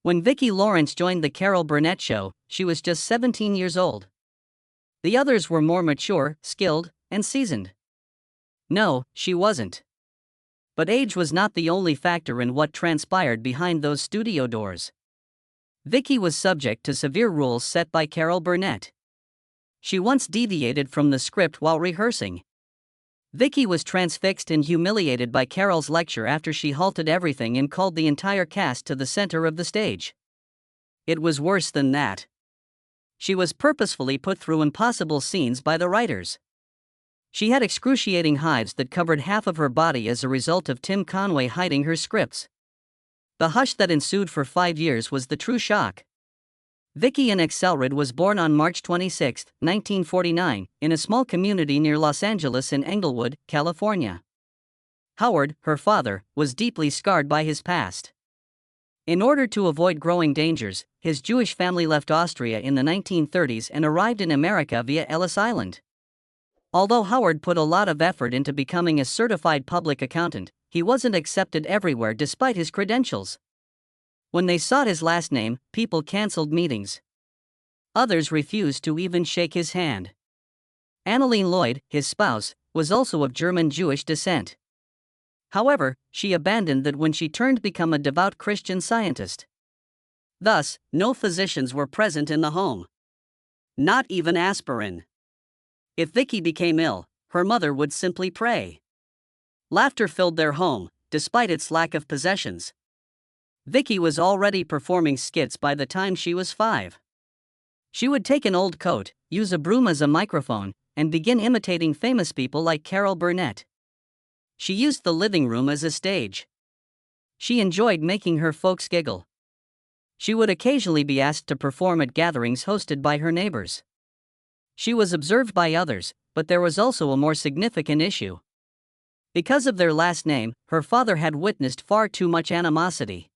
When Vicki Lawrence joined the Carol Burnett Show, she was just 17 years old. The others were more mature, skilled, and seasoned. No, she wasn't. But age was not the only factor in what transpired behind those studio doors. Vicki was subject to severe rules set by Carol Burnett. She once deviated from the script while rehearsing. Vicki was transfixed and humiliated by Carol's lecture after she halted everything and called the entire cast to the center of the stage. It was worse than that. She was purposefully put through impossible scenes by the writers. She had excruciating hives that covered half of her body as a result of Tim Conway hiding her scripts. The hush that ensued for 5 years was the true shock. Vicki Lawrence was born on March 26, 1949, in a small community near Los Angeles in Englewood, California. Howard, her father, was deeply scarred by his past. In order to avoid growing dangers, his Jewish family left Austria in the 1930s and arrived in America via Ellis Island. Although Howard put a lot of effort into becoming a certified public accountant, he wasn't accepted everywhere despite his credentials. When they sought his last name, people canceled meetings. Others refused to even shake his hand. Annalene Lloyd, his spouse, was also of German Jewish descent. However, she abandoned that when she turned to become a devout Christian Scientist. Thus, no physicians were present in the home. Not even aspirin. If Vicki became ill, her mother would simply pray. Laughter filled their home, despite its lack of possessions. Vicki was already performing skits by the time she was 5. She would take an old coat, use a broom as a microphone, and begin imitating famous people like Carol Burnett. She used the living room as a stage. She enjoyed making her folks giggle. She would occasionally be asked to perform at gatherings hosted by her neighbors. She was observed by others, but there was also a more significant issue. Because of their last name, her father had witnessed far too much animosity.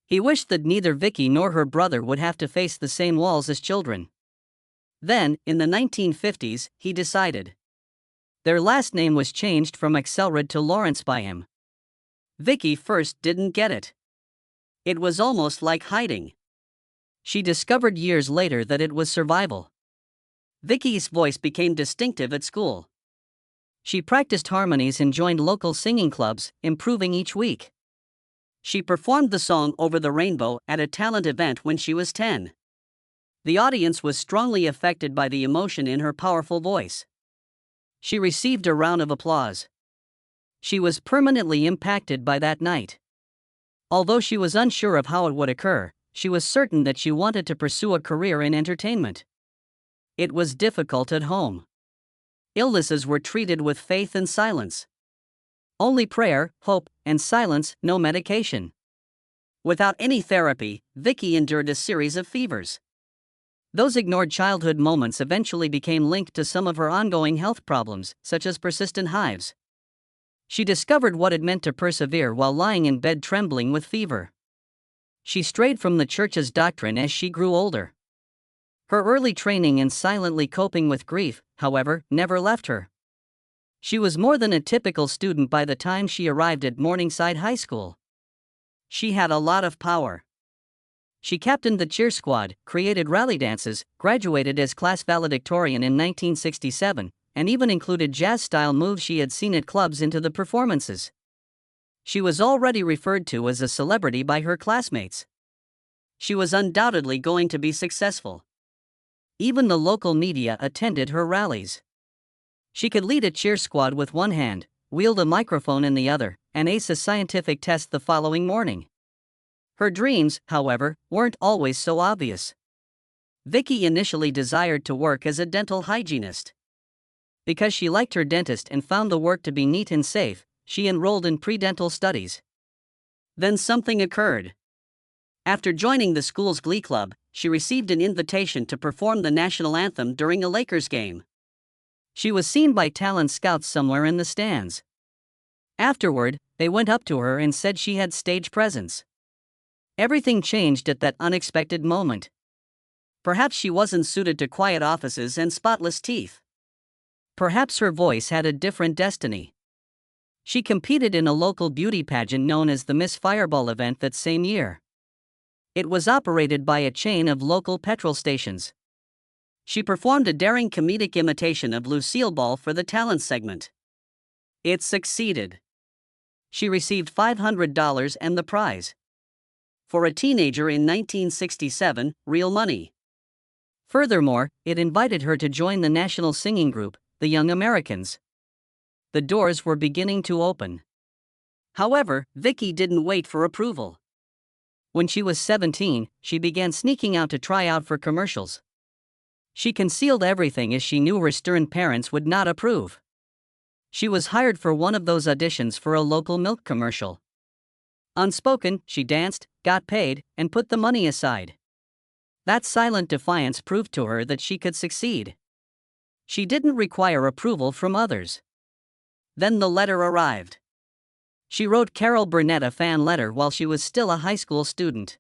He wished that neither Vicki nor her brother would have to face the same walls as children. Then, in the 1950s, he decided. Their last name was changed from Axelrod to Lawrence by him. Vicki first didn't get it. It was almost like hiding. She discovered years later that it was survival. Vicki's voice became distinctive at school. She practiced harmonies and joined local singing clubs, improving each week. She performed the song Over the Rainbow at a talent event when she was 10. The audience was strongly affected by the emotion in her powerful voice. She received a round of applause. She was permanently impacted by that night. Although she was unsure of how it would occur, she was certain that she wanted to pursue a career in entertainment. It was difficult at home. Illnesses were treated with faith and silence. Only prayer, hope, and silence, no medication. Without any therapy, Vicki endured a series of fevers. Those ignored childhood moments eventually became linked to some of her ongoing health problems, such as persistent hives. She discovered what it meant to persevere while lying in bed trembling with fever. She strayed from the church's doctrine as she grew older. Her early training in silently coping with grief, however, never left her. She was more than a typical student by the time she arrived at Morningside High School. She had a lot of power. She captained the cheer squad, created rally dances, graduated as class valedictorian in 1967, and even included jazz-style moves she had seen at clubs into the performances. She was already referred to as a celebrity by her classmates. She was undoubtedly going to be successful. Even the local media attended her rallies. She could lead a cheer squad with one hand, wield a microphone in the other, and ace a scientific test the following morning. Her dreams, however, weren't always so obvious. Vicki initially desired to work as a dental hygienist. Because she liked her dentist and found the work to be neat and safe, she enrolled in pre-dental studies. Then something occurred. After joining the school's glee club, she received an invitation to perform the national anthem during a Lakers game. She was seen by talent scouts somewhere in the stands. Afterward, they went up to her and said she had stage presence. Everything changed at that unexpected moment. Perhaps she wasn't suited to quiet offices and spotless teeth. Perhaps her voice had a different destiny. She competed in a local beauty pageant known as the Miss Fireball event that same year. It was operated by a chain of local petrol stations. She performed a daring comedic imitation of Lucille Ball for the talent segment. It succeeded. She received $500 and the prize. For a teenager in 1967, real money. Furthermore, it invited her to join the national singing group, the Young Americans. The doors were beginning to open. However, Vicki didn't wait for approval. When she was 17, she began sneaking out to try out for commercials. She concealed everything as she knew her stern parents would not approve. She was hired for one of those auditions for a local milk commercial. Unspoken, she danced, got paid, and put the money aside. That silent defiance proved to her that she could succeed. She didn't require approval from others. Then the letter arrived. She wrote Carol Burnett a fan letter while she was still a high school student.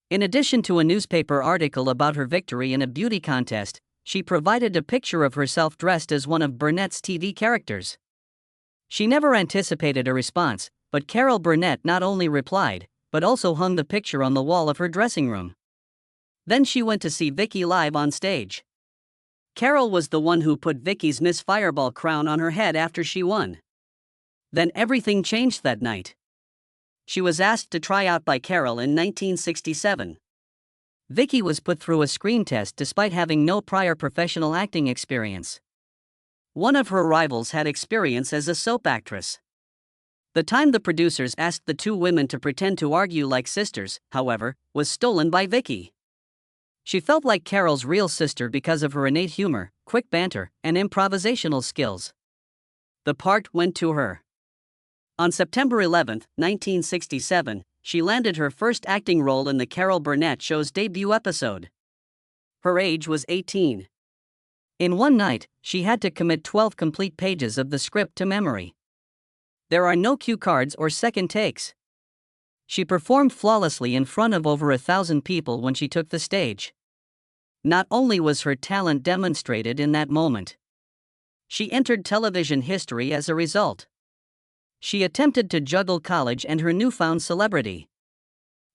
In addition to a newspaper article about her victory in a beauty contest, she provided a picture of herself dressed as one of Burnett's TV characters. She never anticipated a response, but Carol Burnett not only replied, but also hung the picture on the wall of her dressing room. Then she went to see Vicki live on stage. Carol was the one who put Vicki's Miss Fireball crown on her head after she won. Then everything changed that night. She was asked to try out by Carol in 1967. Vicki was put through a screen test despite having no prior professional acting experience. One of her rivals had experience as a soap actress. The time the producers asked the two women to pretend to argue like sisters, however, was stolen by Vicki. She felt like Carol's real sister because of her innate humor, quick banter, and improvisational skills. The part went to her. On September 11, 1967, she landed her first acting role in the Carol Burnett Show's debut episode. Her age was 18. In one night, she had to commit 12 complete pages of the script to memory. There are no cue cards or second takes. She performed flawlessly in front of over 1,000 people when she took the stage. Not only was her talent demonstrated in that moment, she entered television history as a result. She attempted to juggle college and her newfound celebrity.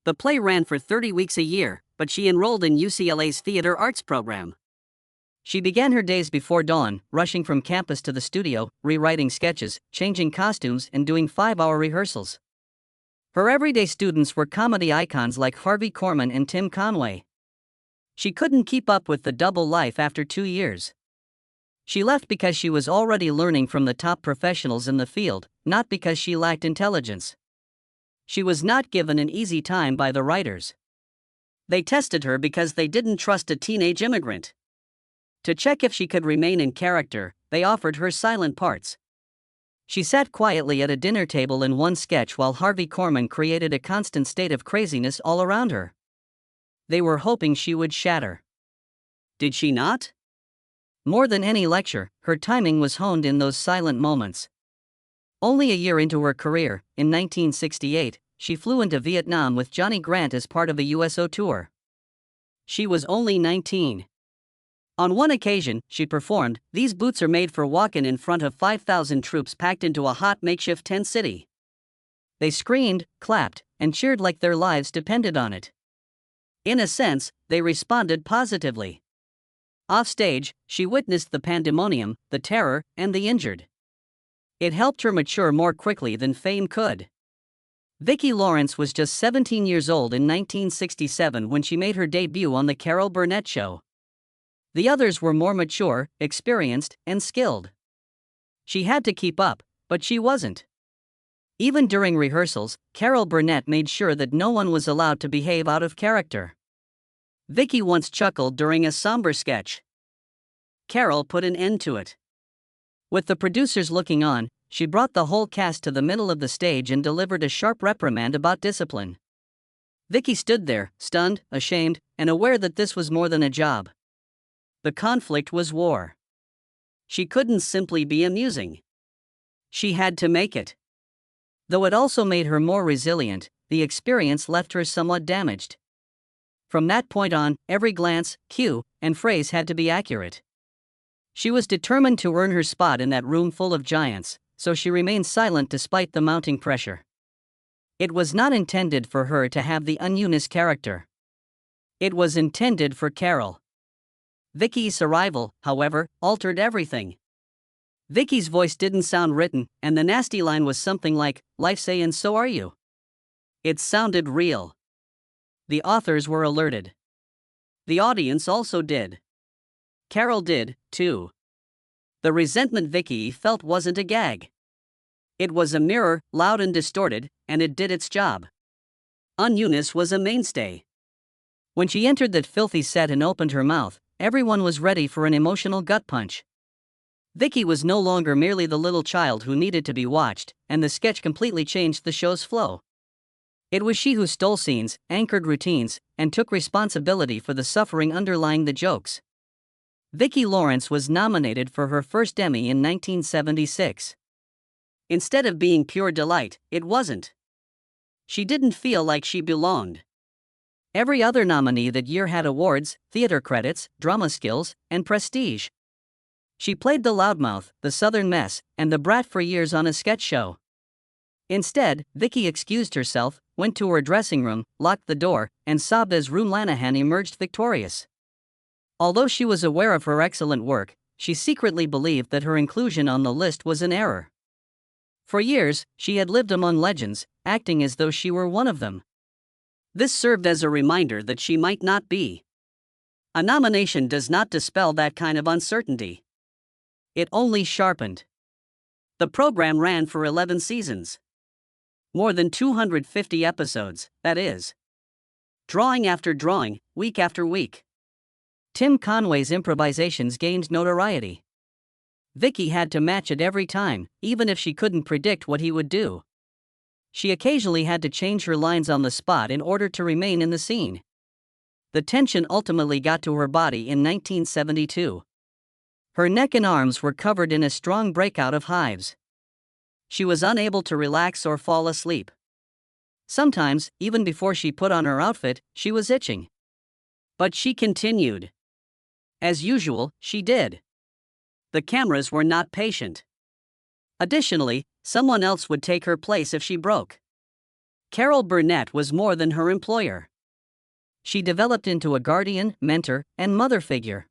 The play ran for 30 weeks a year, but she enrolled in UCLA's theater arts program. She began her days before dawn, rushing from campus to the studio, rewriting sketches, changing costumes, and doing 5-hour rehearsals. Her everyday students were comedy icons like Harvey Korman and Tim Conway. She couldn't keep up with the double life after 2 years. She left because she was already learning from the top professionals in the field, not because she lacked intelligence. She was not given an easy time by the writers. They tested her because they didn't trust a teenage immigrant. To check if she could remain in character, they offered her silent parts. She sat quietly at a dinner table in one sketch while Harvey Korman created a constant state of craziness all around her. They were hoping she would shatter. Did she not? More than any lecture, her timing was honed in those silent moments. Only a year into her career, in 1968, she flew into Vietnam with Johnny Grant as part of a USO tour. She was only 19. On one occasion, she performed, "These boots are made for walkin'" in front of 5,000 troops packed into a hot makeshift tent city. They screamed, clapped, and cheered like their lives depended on it. In a sense, they responded positively. Offstage, she witnessed the pandemonium, the terror, and the injured. It helped her mature more quickly than fame could. Vicki Lawrence was just 17 years old in 1967 when she made her debut on the Carol Burnett Show. The others were more mature, experienced, and skilled. She had to keep up, but she wasn't. Even during rehearsals, Carol Burnett made sure that no one was allowed to behave out of character. Vicki once chuckled during a somber sketch. Carol put an end to it. With the producers looking on, she brought the whole cast to the middle of the stage and delivered a sharp reprimand about discipline. Vicki stood there, stunned, ashamed, and aware that this was more than a job. The conflict was war. She couldn't simply be amusing. She had to make it. Though it also made her more resilient, the experience left her somewhat damaged. From that point on, every glance, cue, and phrase had to be accurate. She was determined to earn her spot in that room full of giants, so she remained silent despite the mounting pressure. It was not intended for her to have the Eunice character. It was intended for Carol. Vicki's arrival, however, altered everything. Vicki's voice didn't sound written, and the nasty line was something like, "Life say and so are you." It sounded real. The authors were alerted. The audience also did. Carol did, too. The resentment Vicki felt wasn't a gag. It was a mirror, loud and distorted, and it did its job. Eunice was a mainstay. When she entered that filthy set and opened her mouth, everyone was ready for an emotional gut punch. Vicki was no longer merely the little child who needed to be watched, and the sketch completely changed the show's flow. It was she who stole scenes, anchored routines, and took responsibility for the suffering underlying the jokes. Vicki Lawrence was nominated for her first Emmy in 1976. Instead of being pure delight, it wasn't. She didn't feel like she belonged. Every other nominee that year had awards, theater credits, drama skills, and prestige. She played the loudmouth, the southern mess, and the brat for years on a sketch show. Instead, Vicki excused herself, went to her dressing room, locked the door, and sobbed as Rue Lanahan emerged victorious. Although she was aware of her excellent work, she secretly believed that her inclusion on the list was an error. For years, she had lived among legends, acting as though she were one of them. This served as a reminder that she might not be. A nomination does not dispel that kind of uncertainty. It only sharpened. The program ran for 11 seasons. More than 250 episodes, that is. Drawing after drawing, week after week. Tim Conway's improvisations gained notoriety. Vicki had to match it every time, even if she couldn't predict what he would do. She occasionally had to change her lines on the spot in order to remain in the scene. The tension ultimately got to her body in 1972. Her neck and arms were covered in a strong breakout of hives. She was unable to relax or fall asleep. Sometimes, even before she put on her outfit, she was itching. But she continued. As usual, she did. The cameras were not patient. Additionally, someone else would take her place if she broke. Carol Burnett was more than her employer. She developed into a guardian, mentor, and mother figure.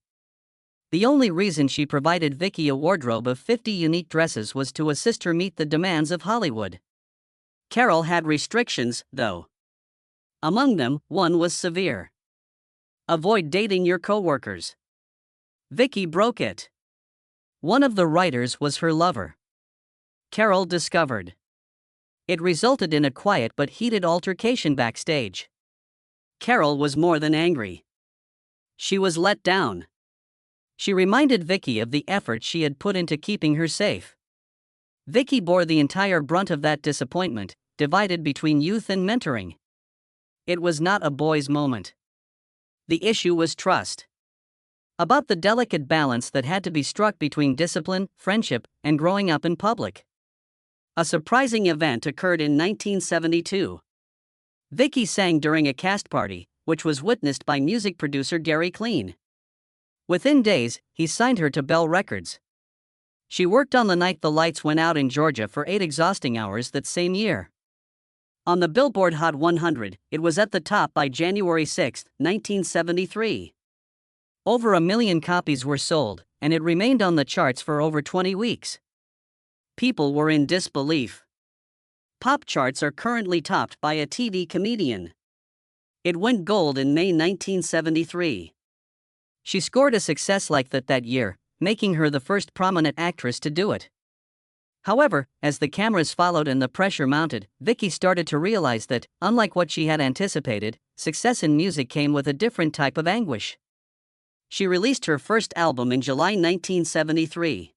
The only reason she provided Vicki a wardrobe of 50 unique dresses was to assist her meet the demands of Hollywood. Carol had restrictions, though. Among them, one was severe. Avoid dating your coworkers. Vicki broke it. One of the writers was her lover. Carol discovered. It resulted in a quiet but heated altercation backstage. Carol was more than angry. She was let down. She reminded Vicki of the effort she had put into keeping her safe. Vicki bore the entire brunt of that disappointment, divided between youth and mentoring. It was not a boy's moment. The issue was trust. About the delicate balance that had to be struck between discipline, friendship, and growing up in public. A surprising event occurred in 1972. Vicki sang during a cast party, which was witnessed by music producer Gary Clean. Within days, he signed her to Bell Records. She worked on the night the lights went out in Georgia for 8 exhausting hours that same year. On the Billboard Hot 100, it was at the top by January 6, 1973. Over 1 million copies were sold, and it remained on the charts for over 20 weeks. People were in disbelief. Pop charts are currently topped by a TV comedian. It went gold in May 1973. She scored a success like that year, making her the first prominent actress to do it. However, as the cameras followed and the pressure mounted, Vicki started to realize that, unlike what she had anticipated, success in music came with a different type of anguish. She released her first album in July 1973.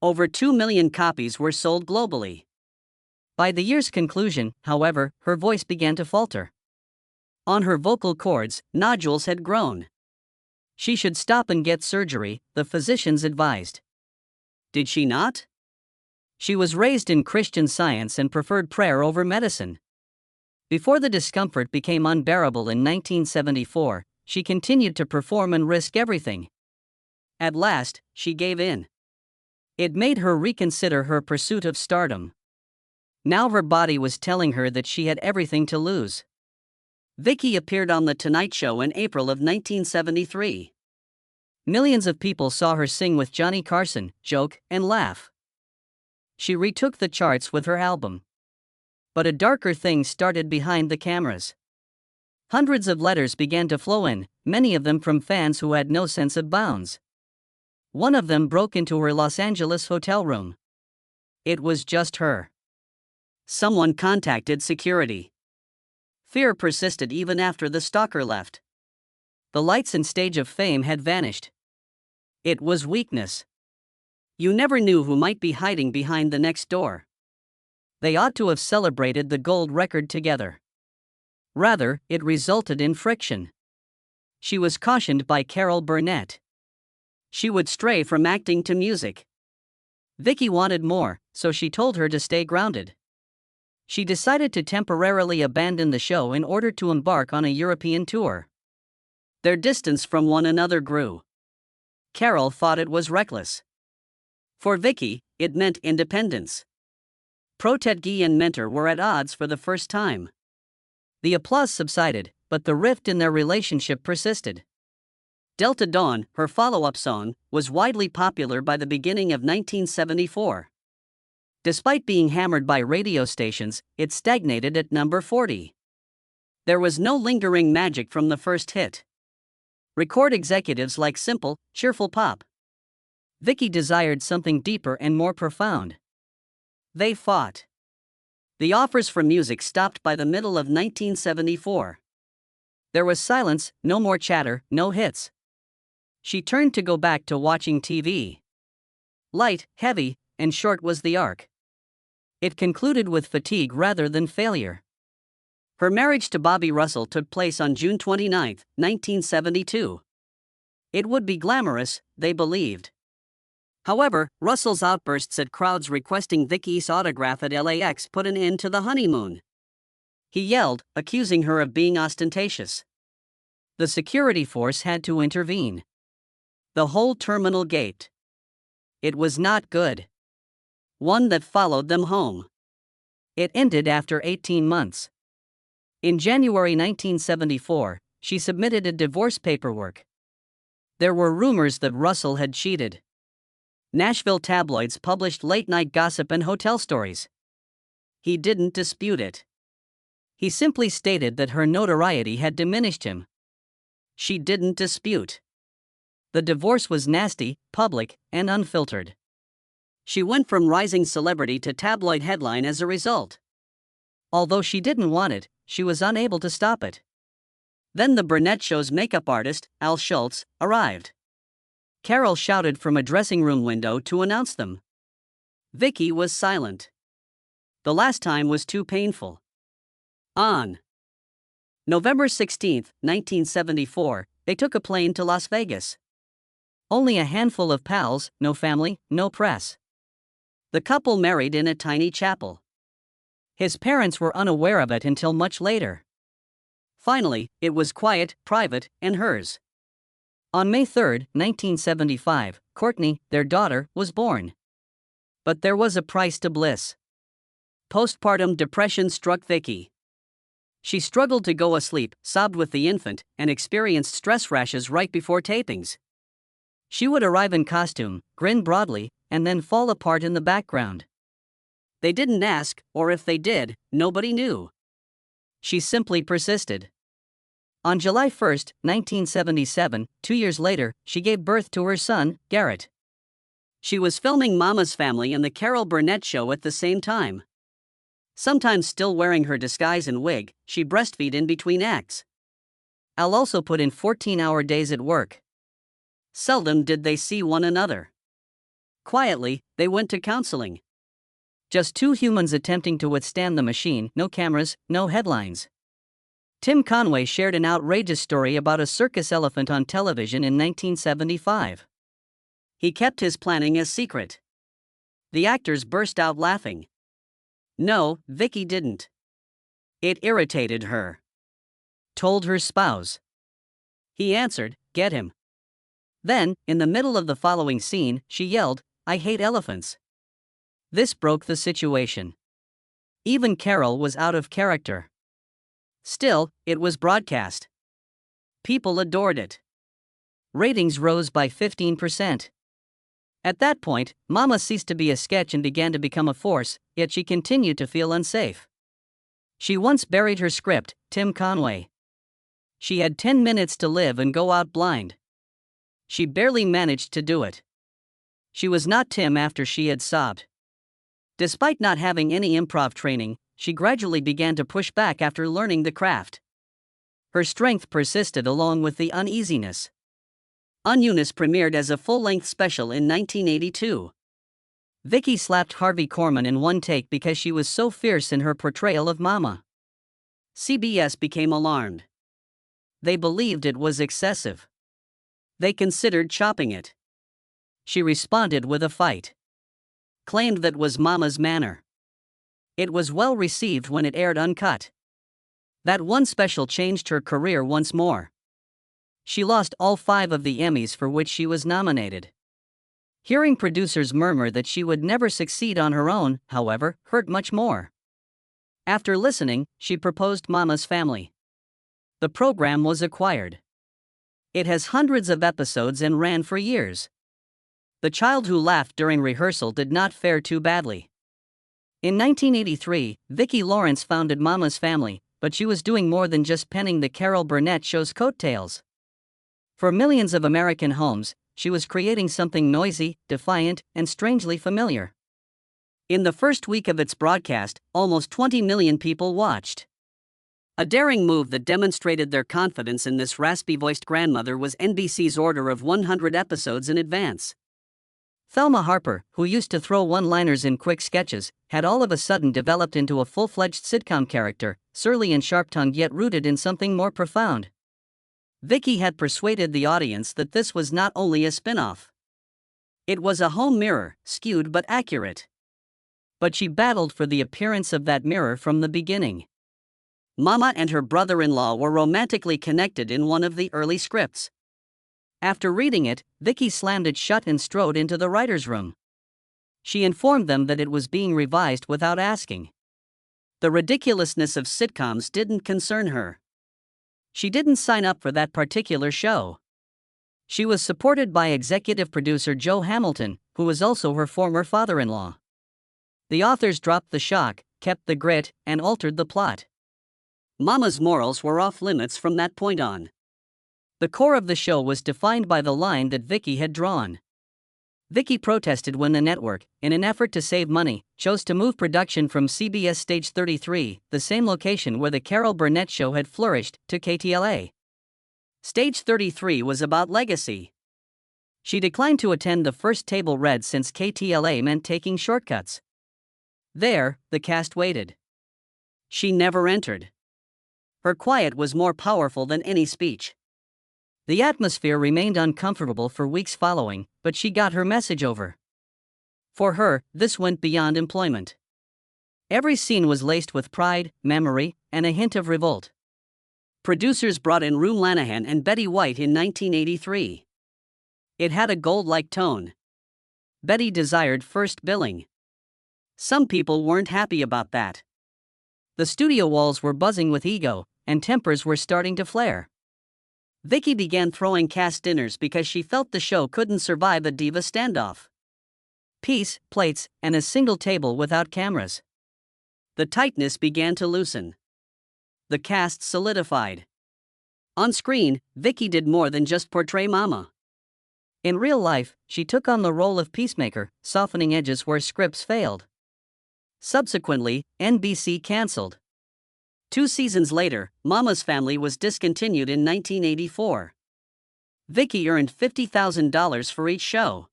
Over 2 million copies were sold globally. By the year's conclusion, however, her voice began to falter. On her vocal cords, nodules had grown. She should stop and get surgery, the physicians advised. Did she not? She was raised in Christian Science and preferred prayer over medicine. Before the discomfort became unbearable in 1974, she continued to perform and risk everything. At last, she gave in. It made her reconsider her pursuit of stardom. Now her body was telling her that she had everything to lose. Vicki appeared on The Tonight Show in April of 1973. Millions of people saw her sing with Johnny Carson, joke, and laugh. She retook the charts with her album. But a darker thing started behind the cameras. Hundreds of letters began to flow in, many of them from fans who had no sense of bounds. One of them broke into her Los Angeles hotel room. It was just her. Someone contacted security. Fear persisted even after the stalker left. The lights and stage of fame had vanished. It was weakness. You never knew who might be hiding behind the next door. They ought to have celebrated the gold record together. Rather, it resulted in friction. She was cautioned by Carol Burnett. She would stray from acting to music. Vicki wanted more, so she told her to stay grounded. She decided to temporarily abandon the show in order to embark on a European tour. Their distance from one another grew. Carol thought it was reckless. For Vicki, it meant independence. Protégé and mentor were at odds for the first time. The applause subsided, but the rift in their relationship persisted. Delta Dawn, her follow-up song, was widely popular by the beginning of 1974. Despite being hammered by radio stations, it stagnated at number 40. There was no lingering magic from the first hit. Record executives liked simple, cheerful pop. Vicki desired something deeper and more profound. They fought. The offers for music stopped by the middle of 1974. There was silence, no more chatter, no hits. She turned to go back to watching TV. Light, heavy, and short was the arc. It concluded with fatigue rather than failure. Her marriage to Bobby Russell took place on June 29, 1972. It would be glamorous, they believed. However, Russell's outbursts at crowds requesting Vicki's autograph at LAX put an end to the honeymoon. He yelled, accusing her of being ostentatious. The security force had to intervene. The whole terminal gaped. It was not good. One that followed them home. It ended after 18 months. In January 1974, she submitted a divorce paperwork. There were rumors that Russell had cheated. Nashville tabloids published late-night gossip and hotel stories. He didn't dispute it. He simply stated that her notoriety had diminished him. She didn't dispute. The divorce was nasty, public, and unfiltered. She went from rising celebrity to tabloid headline as a result. Although she didn't want it, she was unable to stop it. Then the Burnett Show's makeup artist, Al Schultz, arrived. Carol shouted from a dressing room window to announce them. Vicki was silent. The last time was too painful. On November 16, 1974, they took a plane to Las Vegas. Only a handful of pals, no family, no press. The couple married in a tiny chapel. His parents were unaware of it until much later. Finally, it was quiet, private, and hers. On May 3, 1975, Courtney, their daughter, was born. But there was a price to bliss. Postpartum depression struck Vicki. She struggled to go asleep, sobbed with the infant, and experienced stress rashes right before tapings. She would arrive in costume, grin broadly, and then fall apart in the background. They didn't ask, or if they did, nobody knew. She simply persisted. On July 1, 1977, 2 years later, she gave birth to her son, Garrett. She was filming Mama's Family and the Carol Burnett Show at the same time. Sometimes still wearing her disguise and wig, she breastfed in between acts. Al also put in 14-hour days at work. Seldom did they see one another. Quietly, they went to counseling. Just two humans attempting to withstand the machine, no cameras, no headlines. Tim Conway shared an outrageous story about a circus elephant on television in 1975. He kept his planning a secret. The actors burst out laughing. No, Vicki didn't. It irritated her. Told her spouse. He answered, "Get him." Then, in the middle of the following scene, she yelled, "I hate elephants." This broke the situation. Even Carol was out of character. Still, it was broadcast. People adored it. Ratings rose by 15%. At that point, Mama ceased to be a sketch and began to become a force, yet she continued to feel unsafe. She once buried her script, Tim Conway. She had 10 minutes to live and go out blind. She barely managed to do it. She was not Tim after she had sobbed. Despite not having any improv training, she gradually began to push back after learning the craft. Her strength persisted along with the uneasiness. Uneunice premiered as a full-length special in 1982. Vicki slapped Harvey Korman in one take because she was so fierce in her portrayal of Mama. CBS became alarmed. They believed it was excessive. They considered chopping it. She responded with a fight. Claimed that was Mama's manner. It was well received when it aired uncut. That one special changed her career once more. She lost all 5 of the Emmys for which she was nominated. Hearing producers murmur that she would never succeed on her own, however, hurt much more. After listening, she proposed Mama's Family. The program was acquired. It has hundreds of episodes and ran for years. The child who laughed during rehearsal did not fare too badly. In 1983, Vicki Lawrence founded Mama's Family, but she was doing more than just penning the Carol Burnett Show's coattails. For millions of American homes, she was creating something noisy, defiant, and strangely familiar. In the first week of its broadcast, almost 20 million people watched. A daring move that demonstrated their confidence in this raspy-voiced grandmother was NBC's order of 100 episodes in advance. Thelma Harper, who used to throw one-liners in quick sketches, had all of a sudden developed into a full-fledged sitcom character, surly and sharp-tongued yet rooted in something more profound. Vicki had persuaded the audience that this was not only a spin-off. It was a home mirror, skewed but accurate. But she battled for the appearance of that mirror from the beginning. Mama and her brother-in-law were romantically connected in one of the early scripts. After reading it, Vicki slammed it shut and strode into the writer's room. She informed them that it was being revised without asking. The ridiculousness of sitcoms didn't concern her. She didn't sign up for that particular show. She was supported by executive producer Joe Hamilton, who was also her former father-in-law. The authors dropped the shock, kept the grit, and altered the plot. Mama's morals were off limits from that point on. The core of the show was defined by the line that Vicki had drawn. Vicki protested when the network, in an effort to save money, chose to move production from CBS Stage 33, the same location where the Carol Burnett Show had flourished, to KTLA. Stage 33 was about legacy. She declined to attend the first table read since KTLA meant taking shortcuts. There, the cast waited. She never entered. Her quiet was more powerful than any speech. The atmosphere remained uncomfortable for weeks following, but she got her message over. For her, this went beyond employment. Every scene was laced with pride, memory, and a hint of revolt. Producers brought in Rue Lanahan and Betty White in 1983. It had a gold-like tone. Betty desired first billing. Some people weren't happy about that. The studio walls were buzzing with ego, and tempers were starting to flare. Vicki began throwing cast dinners because she felt the show couldn't survive a diva standoff. Peace, plates, and a single table without cameras. The tightness began to loosen. The cast solidified. On screen, Vicki did more than just portray Mama. In real life, she took on the role of peacemaker, softening edges where scripts failed. Subsequently, NBC canceled. 2 seasons later, Mama's Family was discontinued in 1984. Vicki earned $50,000 for each show.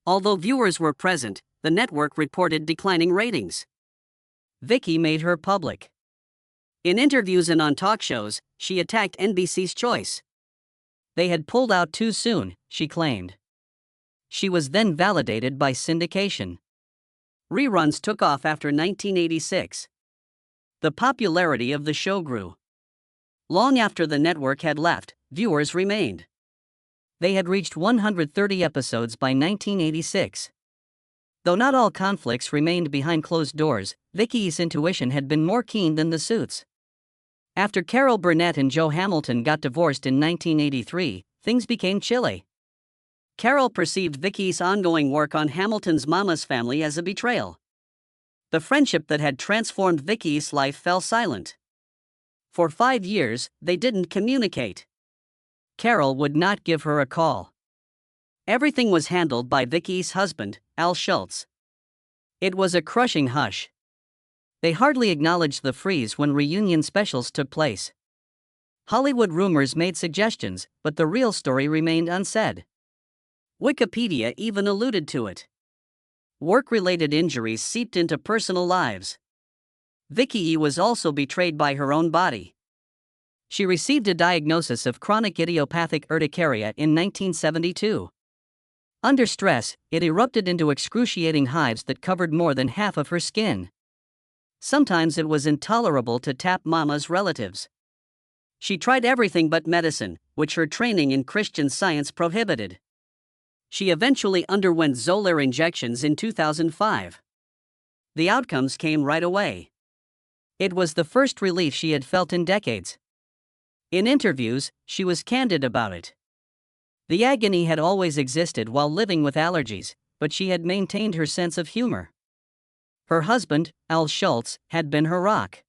Although viewers were present, the network reported declining ratings. Vicki made her public. In interviews and on talk shows, she attacked NBC's choice. They had pulled out too soon, she claimed. She was then validated by syndication. Reruns took off after 1986. The popularity of the show grew. Long after the network had left, viewers remained. They had reached 130 episodes by 1986. Though not all conflicts remained behind closed doors, Vicki's intuition had been more keen than the suits. After Carol Burnett and Joe Hamilton got divorced in 1983, things became chilly. Carol perceived Vicki's ongoing work on Hamilton's mama's family as a betrayal. The friendship that had transformed Vicki's life fell silent. For 5 years, they didn't communicate. Carol would not give her a call. Everything was handled by Vicki's husband, Al Schultz. It was a crushing hush. They hardly acknowledged the freeze when reunion specials took place. Hollywood rumors made suggestions, but the real story remained unsaid. Wikipedia even alluded to it. Work-related injuries seeped into personal lives. Vicki was also betrayed by her own body. She received a diagnosis of chronic idiopathic urticaria in 1972. Under stress, it erupted into excruciating hives that covered more than half of her skin. Sometimes it was intolerable to tap mama's relatives. She tried everything but medicine, which her training in Christian Science prohibited. She eventually underwent Xolair injections in 2005. The outcomes came right away. It was the first relief she had felt in decades. In interviews, she was candid about it. The agony had always existed while living with allergies, but she had maintained her sense of humor. Her husband, Al Schultz, had been her rock.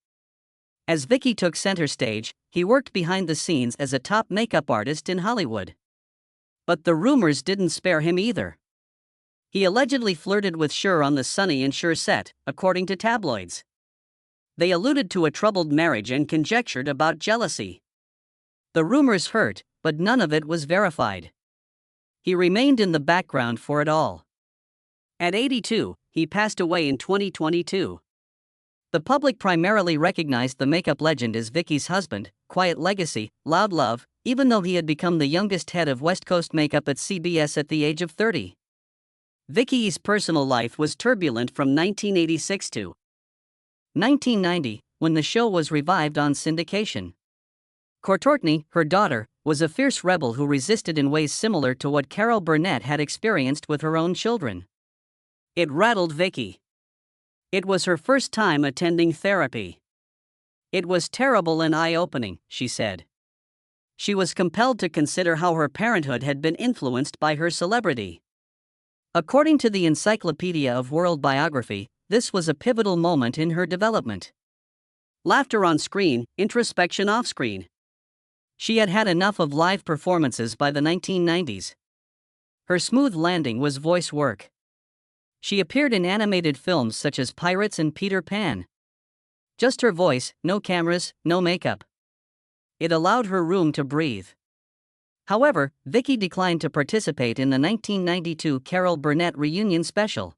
As Vicki took center stage, he worked behind the scenes as a top makeup artist in Hollywood. But the rumors didn't spare him either. He allegedly flirted with Cher on the Sonny and Cher set, according to tabloids. They alluded to a troubled marriage and conjectured about jealousy. The rumors hurt, but none of it was verified. He remained in the background for it all. At 82, he passed away in 2022. The public primarily recognized the makeup legend as Vicki's husband, quiet legacy, loud love, even though he had become the youngest head of West Coast makeup at CBS at the age of 30. Vicki's personal life was turbulent from 1986 to 1990, when the show was revived on syndication. Courtney, her daughter, was a fierce rebel who resisted in ways similar to what Carol Burnett had experienced with her own children. It rattled Vicki. It was her first time attending therapy. It was terrible and eye-opening, she said. She was compelled to consider how her parenthood had been influenced by her celebrity. According to the Encyclopedia of World Biography, this was a pivotal moment in her development. Laughter on screen, introspection off-screen. She had had enough of live performances by the 1990s. Her smooth landing was voice work. She appeared in animated films such as Pirates and Peter Pan. Just her voice, no cameras, no makeup. It allowed her room to breathe. However, Vicki declined to participate in the 1992 Carol Burnett reunion special.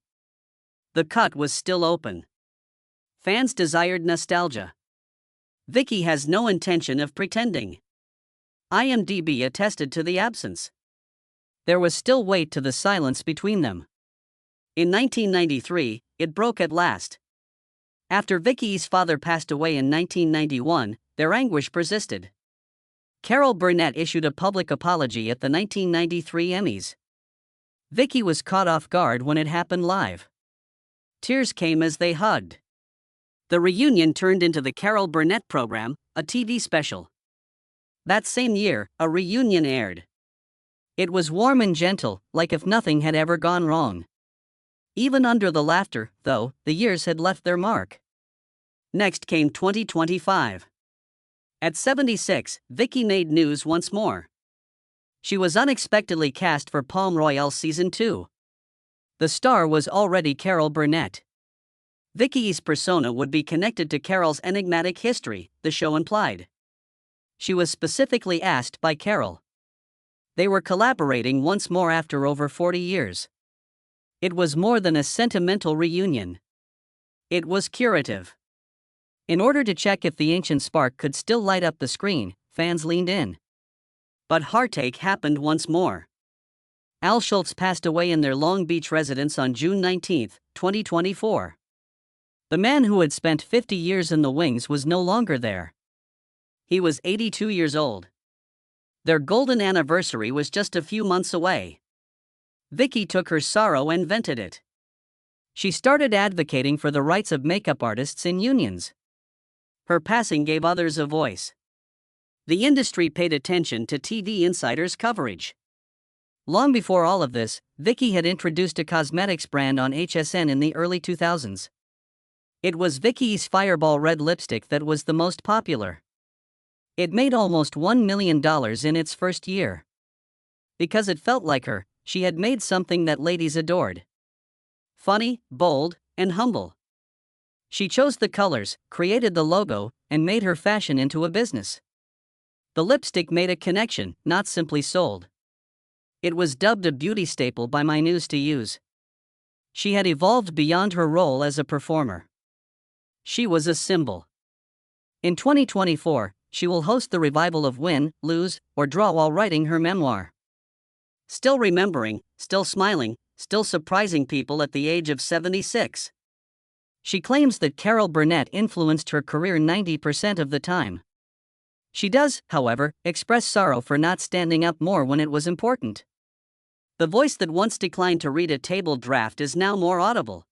The cut was still open. Fans desired nostalgia. Vicki has no intention of pretending. IMDb attested to the absence. There was still weight to the silence between them. In 1993, it broke at last. After Vicki's father passed away in 1991, their anguish persisted. Carol Burnett issued a public apology at the 1993 Emmys. Vicki was caught off guard when it happened live. Tears came as they hugged. The reunion turned into the Carol Burnett Program, a TV special. That same year, a reunion aired. It was warm and gentle, like if nothing had ever gone wrong. Even under the laughter, though, the years had left their mark. Next came 2025. At 76, Vicki made news once more. She was unexpectedly cast for Palm Royale Season 2. The star was already Carol Burnett. Vicki's persona would be connected to Carol's enigmatic history, the show implied. She was specifically asked by Carol. They were collaborating once more after over 40 years. It was more than a sentimental reunion. It was curative. In order to check if the ancient spark could still light up the screen, fans leaned in. But heartache happened once more. Al Schultz passed away in their Long Beach residence on June 19, 2024. The man who had spent 50 years in the wings was no longer there. He was 82 years old. Their golden anniversary was just a few months away. Vicki took her sorrow and vented it. She started advocating for the rights of makeup artists in unions. Her passing gave others a voice. The industry paid attention to TV insiders' coverage. Long before all of this, Vicki had introduced a cosmetics brand on HSN in the early 2000s. It was Vicki's Fireball Red lipstick that was the most popular. It made almost $1 million in its first year. Because it felt like her, she had made something that ladies adored. Funny, bold, and humble. She chose the colors, created the logo, and made her fashion into a business. The lipstick made a connection, not simply sold. It was dubbed a beauty staple by my news to use. She had evolved beyond her role as a performer. She was a symbol. In 2024, she will host the revival of Win, Lose, or Draw while writing her memoir. Still remembering, still smiling, still surprising people at the age of 76. She claims that Carol Burnett influenced her career 90% of the time. She does, however, express sorrow for not standing up more when it was important. The voice that once declined to read a table draft is now more audible.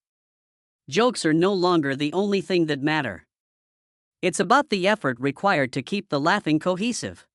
Jokes are no longer the only thing that matter. It's about the effort required to keep the laughing cohesive.